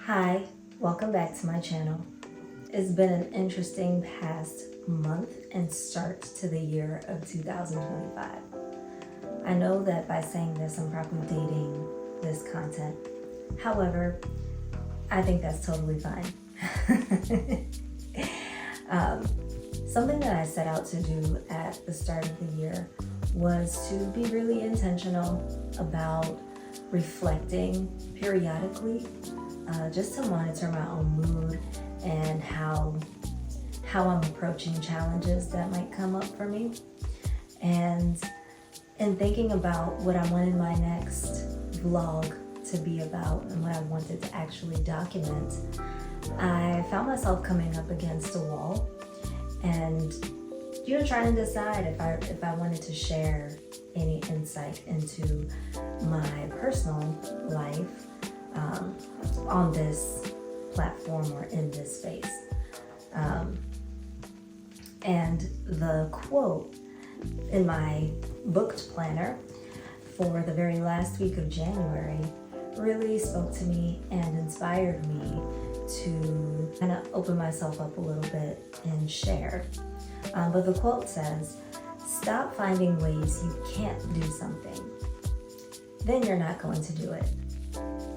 Hi, welcome back to my channel. It's been an interesting past month and start to the year of 2025. I know that by saying this, I'm probably dating this content. However, I think that's totally fine. Something that I set out to do at the start of the year was to be really intentional about reflecting periodically, just to monitor my own mood and how I'm approaching challenges that might come up for me. And in thinking about what I wanted my next vlog to be about and what I wanted to actually document, I found myself coming up against a wall and trying to decide if I wanted to share any insight into my personal life on this platform or in this space. And the quote in my booked planner for the very last week of January really spoke to me and inspired me to kind of open myself up a little bit and share. But the quote says, "Stop finding ways you can't do something. Then you're not going to do it.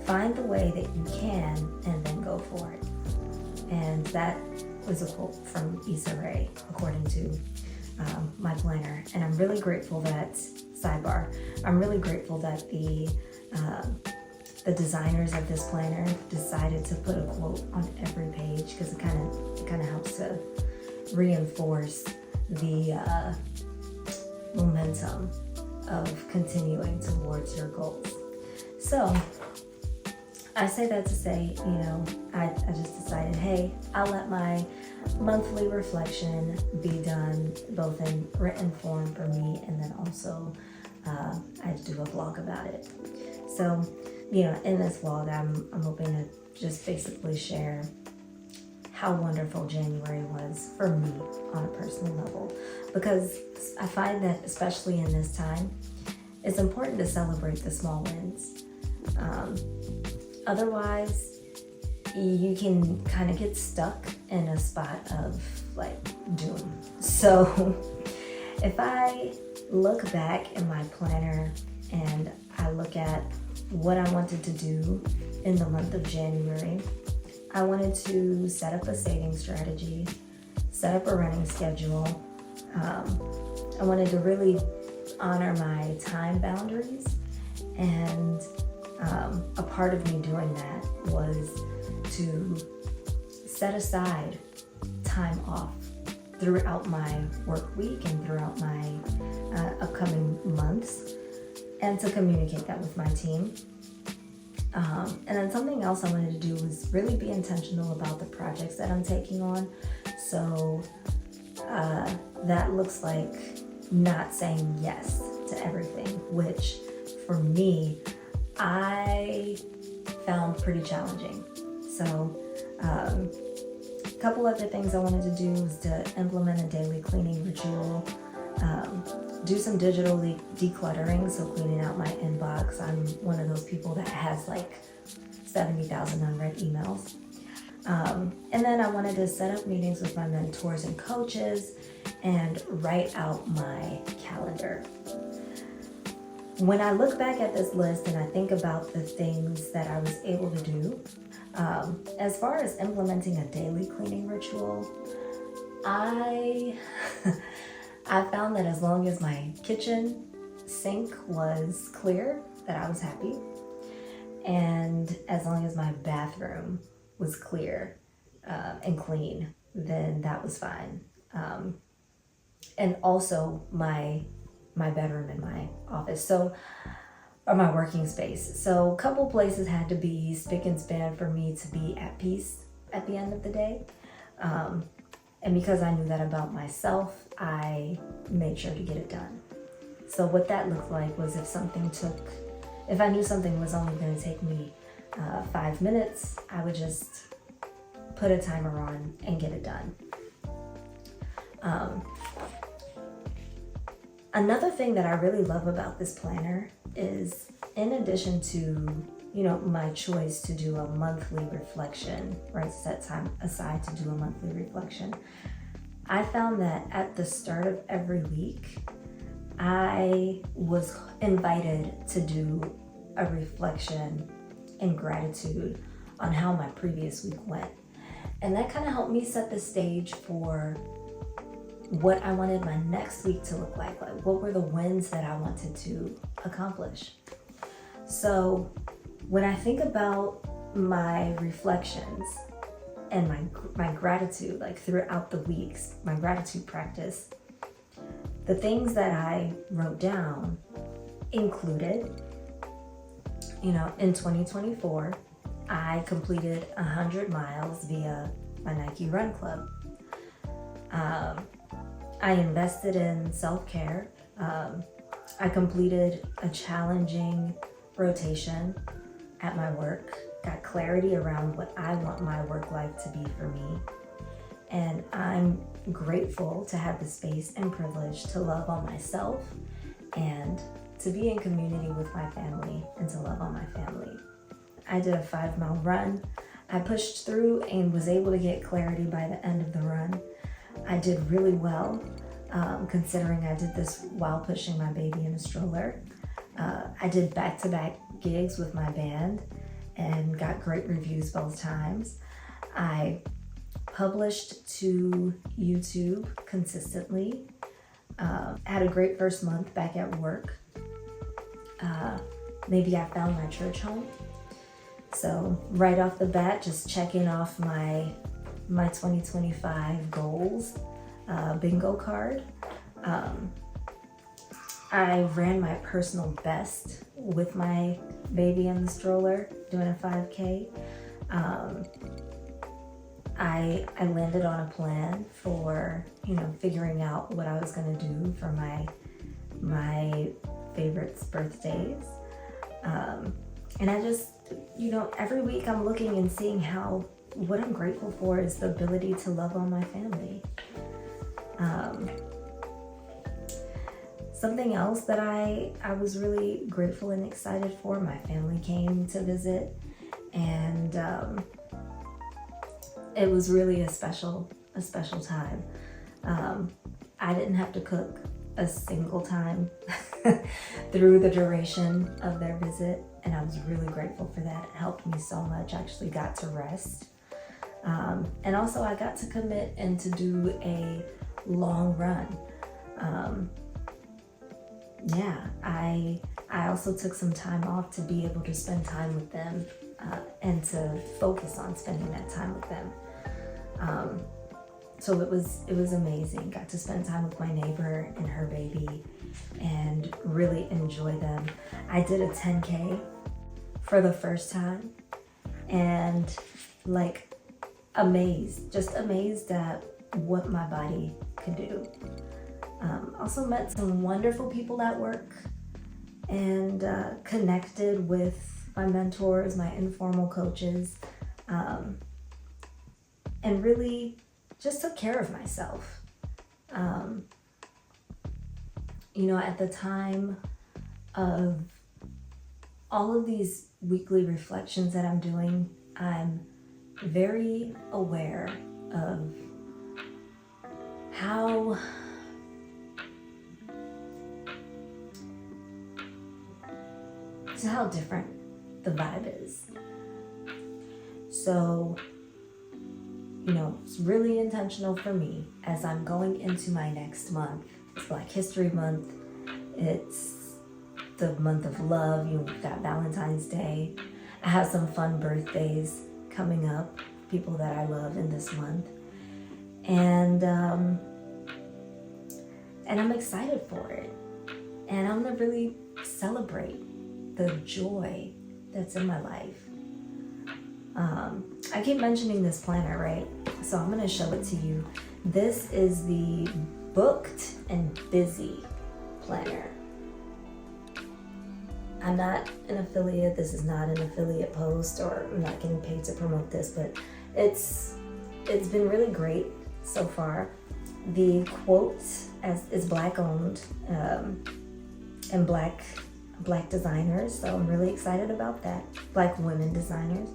Find the way that you can and then go for it." And that was a quote from Issa Rae, according to my planner. And I'm really grateful that, sidebar, I'm really grateful that the designers of this planner decided to put a quote on every page, because it kind of helps to reinforce the momentum of continuing towards your goals. So I say that to say, I just decided, hey, I'll let my monthly reflection be done both in written form for me, and then also I do a vlog about it. So, in this vlog, I'm hoping to just basically share how wonderful January was for me on a personal level, because I find that especially in this time, it's important to celebrate the small wins. Otherwise, you can kind of get stuck in a spot of doom. So if I look back in my planner and I look at what I wanted to do in the month of January, I wanted to set up a saving strategy, set up a running schedule. I wanted to really honor my time boundaries, and a part of me doing that was to set aside time off throughout my work week and throughout my upcoming months, and to communicate that with my team. And then something else I wanted to do was really be intentional about the projects that I'm taking on. So that looks like not saying yes to everything, which for me, I found pretty challenging. So a couple other things I wanted to do was to implement a daily cleaning ritual, do some digital decluttering, so cleaning out my inbox. I'm one of those people that has 70,000 unread emails. And then I wanted to set up meetings with my mentors and coaches and write out my calendar. When I look back at this list and I think about the things that I was able to do, as far as implementing a daily cleaning ritual, I found that as long as my kitchen sink was clear, that I was happy. And as long as my bathroom was clear and clean, then that was fine. And also my bedroom and my office, or my working space. So a couple places had to be spick and span for me to be at peace at the end of the day. And because I knew that about myself, I made sure to get it done. So what that looked like was if I knew something was only going to take me 5 minutes, I would just put a timer on and get it done. Another thing that I really love about this planner is, in addition to my choice to do a monthly reflection, right? Set time aside to do a monthly reflection. I found that at the start of every week, I was invited to do a reflection and gratitude on how my previous week went. And that kind of helped me set the stage for what I wanted my next week to look like. Like, what were the wins that I wanted to accomplish? So when I think about my reflections and my gratitude, like throughout the weeks, my gratitude practice, the things that I wrote down included, in 2024, I completed 100 miles via my Nike Run Club. I invested in self-care. I completed a challenging rotation at my work, got clarity around what I want my work life to be for me. And I'm grateful to have the space and privilege to love on myself and to be in community with my family and to love on my family. I did a 5-mile run. I pushed through and was able to get clarity by the end of the run. I did really well, considering I did this while pushing my baby in a stroller. I did back-to-back gigs with my band and got great reviews both times. I published to YouTube consistently. Had a great first month back at work. Maybe I found my church home. So right off the bat, just checking off my 2025 goals bingo card. I ran my personal best with my baby in the stroller doing a 5K. I landed on a plan for, figuring out what I was gonna do for my favorites' birthdays. And I just, every week I'm looking and seeing what I'm grateful for is the ability to love on my family. Something else that I was really grateful and excited for, my family came to visit, and it was really a special time. I didn't have to cook a single time through the duration of their visit, and I was really grateful for that. It helped me so much. I actually got to rest. And also I got to commit and to do a long run. I also took some time off to be able to spend time with them and to focus on spending that time with them. So it was amazing. Got to spend time with my neighbor and her baby and really enjoy them. I did a 10K for the first time and just amazed at what my body could do. Also met some wonderful people at work and connected with my mentors, my informal coaches, and really just took care of myself. At the time of all of these weekly reflections that I'm doing, I'm very aware of how different the vibe is. So, it's really intentional for me as I'm going into my next month. It's Black History Month. It's the month of love. We've got Valentine's Day. I have some fun birthdays coming up, people that I love in this month. And I'm excited for it. And I'm gonna really celebrate the joy that's in my life. I keep mentioning this planner, right? So I'm gonna show it to you. This is the Booked and Busy planner. I'm not an affiliate. This is not an affiliate post, or I'm not getting paid to promote this, but it's been really great so far. The quote is Black owned and Black Black designers, so I'm really excited about that. Black women designers.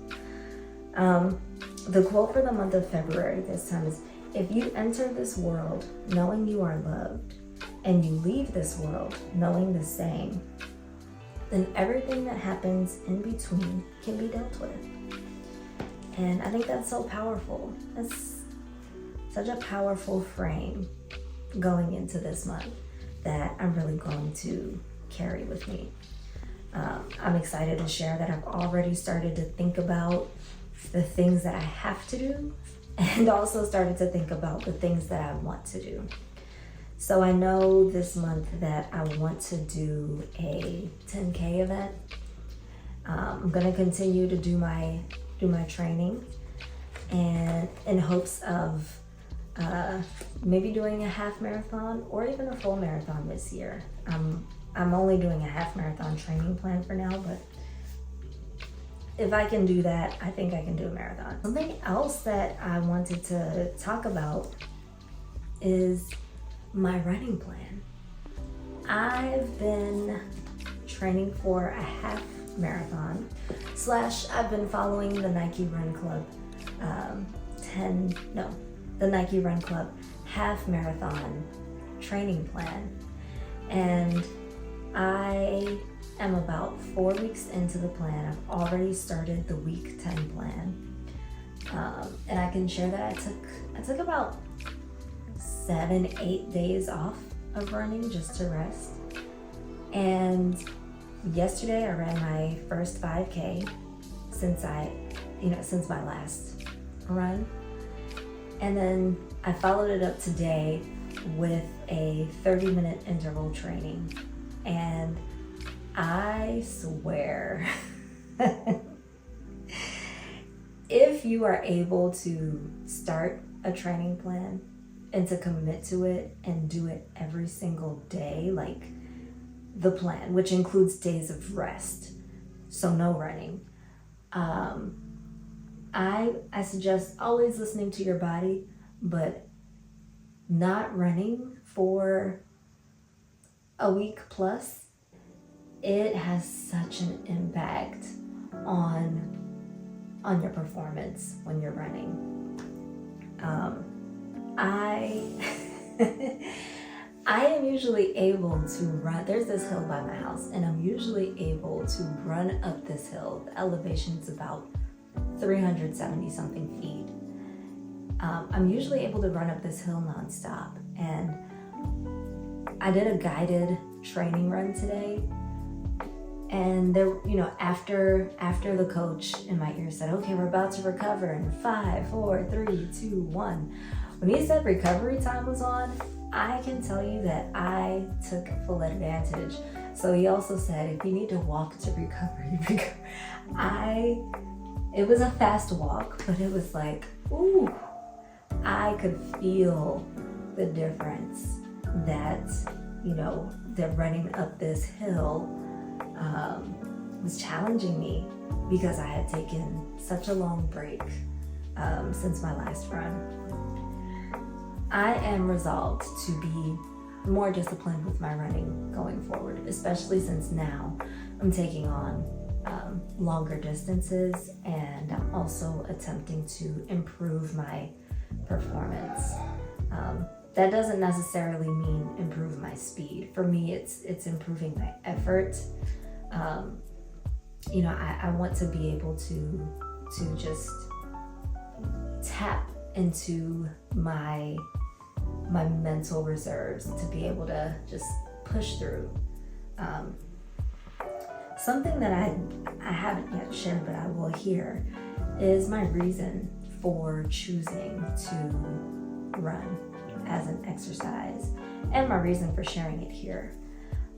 The quote for the month of February this time is, if you enter this world knowing you are loved, and you leave this world knowing the same, then everything that happens in between can be dealt with. And I think that's so powerful. That's such a powerful frame going into this month that I'm really going to carry with me. I'm excited to share that I've already started to think about the things that I have to do, and also started to think about the things that I want to do. So I know this month that I want to do a 10K event. I'm gonna continue to do my training, and in hopes of maybe doing a half marathon or even a full marathon this year. I'm only doing a half marathon training plan for now, but if I can do that, I think I can do a marathon. Something else that I wanted to talk about is my running plan. I've been training for a half marathon / I've been following the Nike Run Club the Nike Run Club half marathon training plan, and I am about 4 weeks into the plan. I've already started the week 10 plan, and I can share that I took about 7-8 days off of running just to rest. And yesterday I ran my first 5K since my last run. And then I followed it up today with a 30-minute interval training. And I swear, if you are able to start a training plan and to commit to it and do it every single day, like the plan, which includes days of rest, so no running. I suggest always listening to your body, but not running for a week plus, it has such an impact on your performance when you're running. I am usually able to run. There's this hill by my house, and I'm usually able to run up this hill. The elevation's about 370 something feet. I'm usually able to run up this hill nonstop, and I did a guided training run today. And there, after the coach in my ear said, "Okay, we're about to recover in 5, 4, 3, 2, 1." When he said recovery time was on, I can tell you that I took full advantage. So he also said, if you need to walk to recover, you recover. It was a fast walk, but it was like, ooh, I could feel the difference that, that running up this hill was challenging me, because I had taken such a long break since my last run. I am resolved to be more disciplined with my running going forward, especially since now I'm taking on longer distances, and I'm also attempting to improve my performance. That doesn't necessarily mean improve my speed. For me, it's improving my effort. I want to be able to just tap into my mental reserves to be able to just push through. Something that I haven't yet shared, but I will here, is my reason for choosing to run as an exercise, and my reason for sharing it here.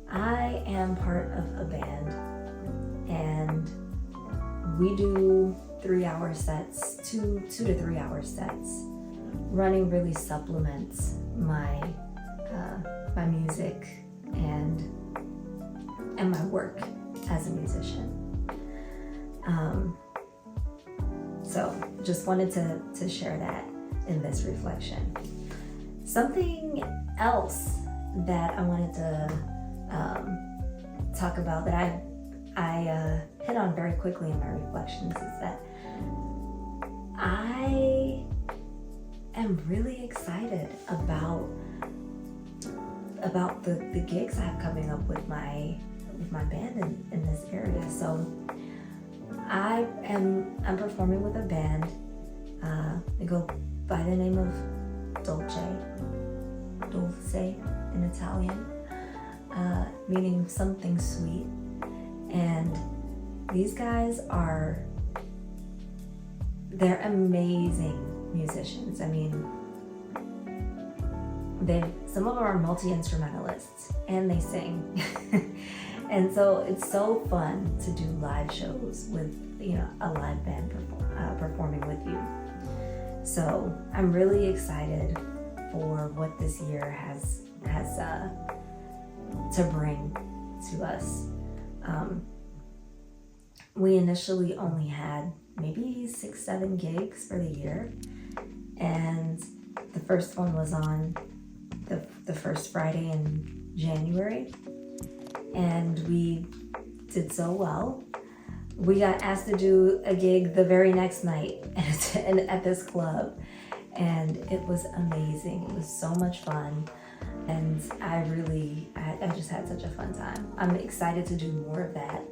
I am part of a band, and we do 3-hour sets, 2 to 3 hour sets. Running really supplements my music and my work as a musician. So just wanted to share that in this reflection. Something else that I wanted talk about that I hit on very quickly in my reflections is that I am really excited about the gigs I have coming up with my band in this area. So I'm performing with a band. They go by the name of Dulce in Italian, meaning something sweet. And these guys they're amazing musicians. I mean, some of them are multi-instrumentalists and they sing. And so it's so fun to do live shows with, a live band performing with you. So I'm really excited for what this year has to bring to us. We initially only had maybe 6-7 gigs for the year, and the first one was on the first Friday in January, and we did so well. We got asked to do a gig the very next night at this club, and it was amazing. It was so much fun, and I just had such a fun time. I'm excited to do more of that.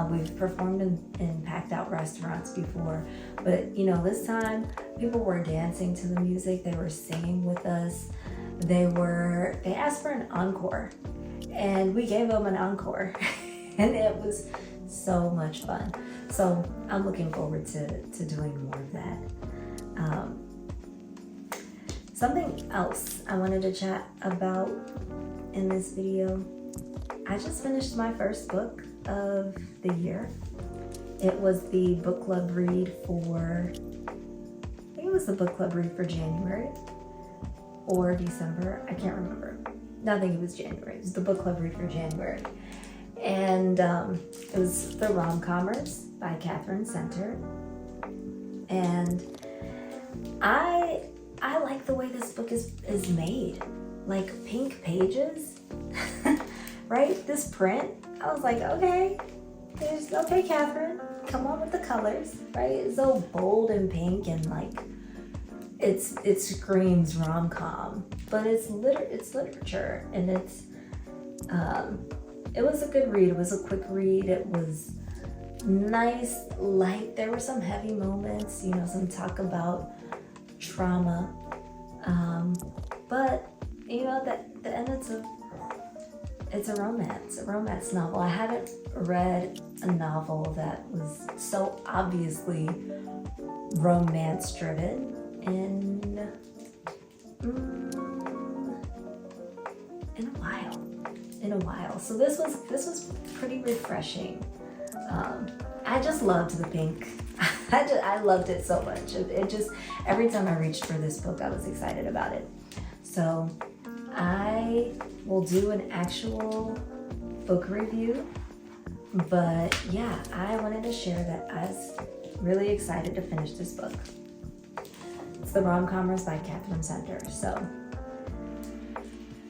We've performed in packed out restaurants before, but this time people were dancing to the music. They were singing with us. They asked for an encore, and we gave them an encore, and it was so much fun. So I'm looking forward to doing more of that. Something else I wanted to chat about in this video. I just finished my first book of the year. It was the book club read for, I think it was the book club read for January or December. I can't remember. No, I think it was January. It was the book club read for January. And it was The Rom-Commers by Catherine Center. And I like the way this book is made. Like pink pages, right? This print, I was like, okay, Catherine, come on with the colors, right? It's so bold and pink, and like it screams rom-com, but it's literature, and it was a good read. It was a quick read. It was nice, light. There were some heavy moments, some talk about trauma, but at the end it's a romance novel. I haven't read a novel that was so obviously romance driven in a while. So this was pretty refreshing. I just loved the pink. I loved it so much. It just, every time I reached for this book, I was excited about it. So I will do an actual book review, but yeah, I wanted to share that I was really excited to finish this book. It's The Rom-Commers by Catherine Center. So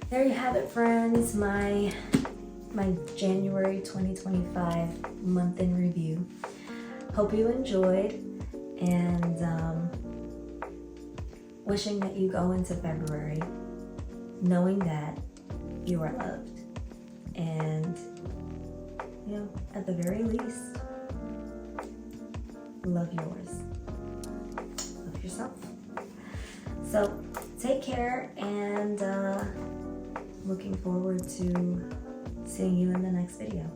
there you have it, friends, my January 2025 month in review. Hope you enjoyed, and wishing that you go into February knowing that you are loved, and at the very least, love yours, love yourself. So take care, and looking forward to seeing you in the next video.